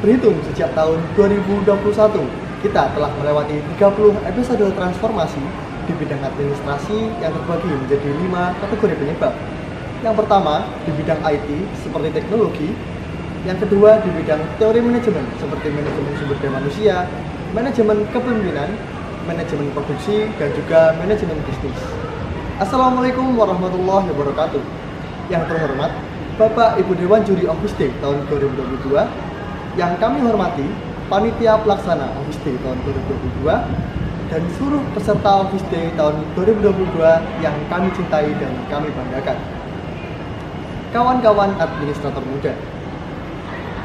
Berhitung sejak tahun 2021, kita telah melewati 30 episode transformasi di bidang administrasi yang terbagi menjadi 5 kategori penyebab. Yang pertama, di bidang IT seperti teknologi. Yang kedua, di bidang teori manajemen seperti manajemen sumber daya manusia, manajemen kepemimpinan, manajemen produksi, dan juga manajemen bisnis. Assalamualaikum warahmatullahi wabarakatuh. Yang terhormat, Bapak Ibu Dewan Juri Office Day tahun 2022, yang kami hormati Panitia Pelaksana Office Day tahun 2022, dan seluruh peserta Office Day tahun 2022 yang kami cintai dan kami banggakan. Kawan-kawan administrator muda,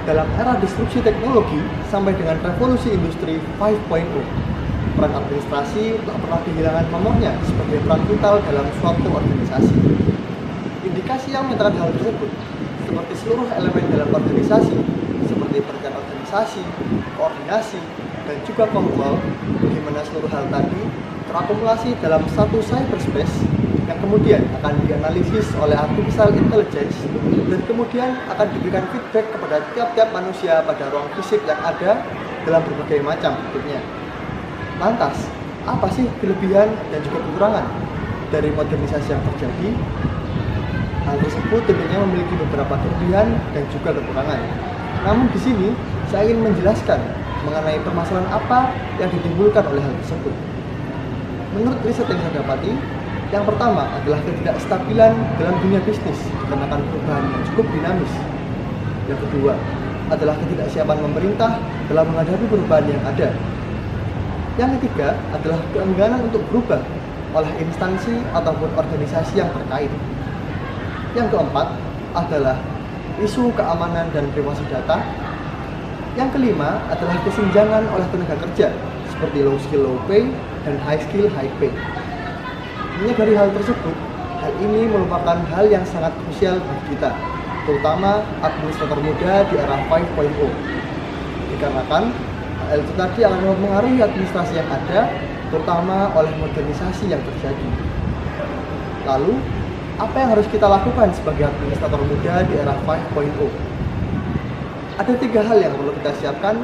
dalam era disrupsi teknologi sampai dengan revolusi industri 5.0, peran administrasi tak pernah kehilangan momoknya sebagai peran vital dalam suatu organisasi. Indikasi yang menyatakan hal tersebut seperti seluruh elemen dalam organisasi, seperti perencanaan organisasi, koordinasi, dan juga kontrol, di mana seluruh hal tadi terakumulasi dalam satu cyberspace yang kemudian akan dianalisis oleh artificial intelligence dan kemudian akan diberikan feedback kepada tiap-tiap manusia pada ruang fisik yang ada dalam berbagai macam bentuknya. Lantas, apa sih kelebihan dan juga kekurangan dari modernisasi yang terjadi? Hal tersebut tentunya memiliki beberapa kelebihan dan juga kekurangan. Namun di sini saya ingin menjelaskan mengenai permasalahan apa yang ditimbulkan oleh hal tersebut. Menurut riset yang saya dapati, yang pertama adalah ketidakstabilan dalam dunia bisnis dikarenakan perubahan yang cukup dinamis. Yang kedua adalah ketidaksiapan pemerintah dalam menghadapi perubahan yang ada. Yang ketiga adalah keengganan untuk berubah oleh instansi ataupun organisasi yang terkait. Yang keempat adalah isu keamanan dan privasi data. Yang kelima adalah kesenjangan oleh tenaga kerja seperti low skill low pay dan high skill high pay. Dari hal tersebut, hal ini merupakan hal yang sangat krusial bagi kita, terutama administrator muda di era 5.0. Dikarenakan hal itu tadi akan mempengaruhi administrasi yang ada, terutama oleh modernisasi yang terjadi. Lalu, apa yang harus kita lakukan sebagai administrator muda di era 5.0? Ada 3 hal yang perlu kita siapkan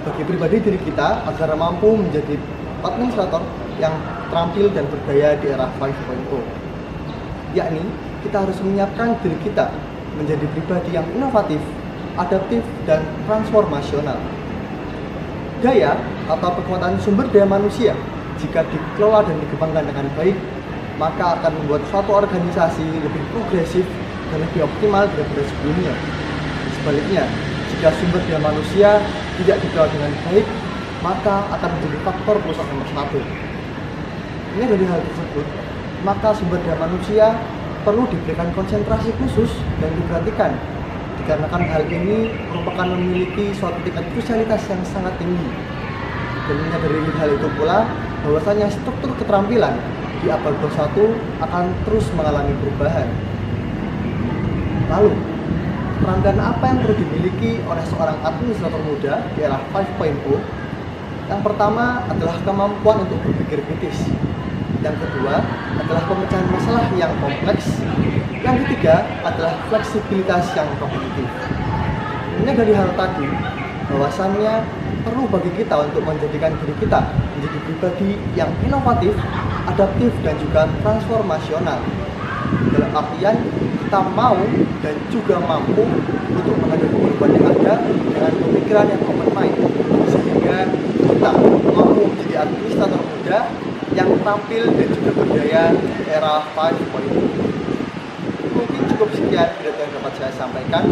bagi pribadi diri kita agar mampu menjadi administrator yang terampil dan berdaya di era 5.0. Yakni, kita harus menyiapkan diri kita menjadi pribadi yang inovatif, adaptif, dan transformasional. Daya atau kekuatan sumber daya manusia jika dikelola dan dikembangkan dengan baik, maka akan membuat suatu organisasi lebih progresif dan lebih optimal daripada sebelumnya. Sebaliknya, jika sumber daya manusia tidak dikelola dengan baik, maka akan menjadi faktor perusak nomor 1. Dari hal tersebut, maka sumber daya manusia perlu diberikan konsentrasi khusus dan diperhatikan, dikarenakan hal ini merupakan memiliki suatu tingkat krusialitas yang sangat tinggi. Dan menyadari hal itu pula, bahwasanya struktur keterampilan di abad 21 akan terus mengalami perubahan. Lalu, keterampilan apa yang perlu dimiliki oleh seorang administrator muda di era 5.0? Yang pertama adalah kemampuan untuk berpikir kritis. Yang kedua adalah pemecahan masalah yang kompleks. Yang ketiga adalah fleksibilitas yang kompetitif. Dari hal tadi, bahwasannya perlu bagi kita untuk menjadikan diri kita menjadi pribadi yang inovatif, adaptif, dan juga transformasional. Dalam artian, kita mau dan juga mampu untuk menghadapi perubahan yang ada dengan pemikiran yang open mind, sehingga kita mampu menjadi administrator muda yang tampil dan juga berdaya di era 5.0. Mungkin cukup sekian data yang dapat saya sampaikan.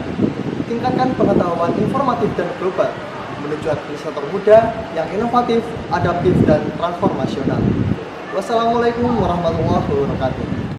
Tingkatkan pengetahuan informatif dan global menuju administrator muda yang inovatif, adaptif, dan transformasional. Wassalamualaikum warahmatullahi wabarakatuh.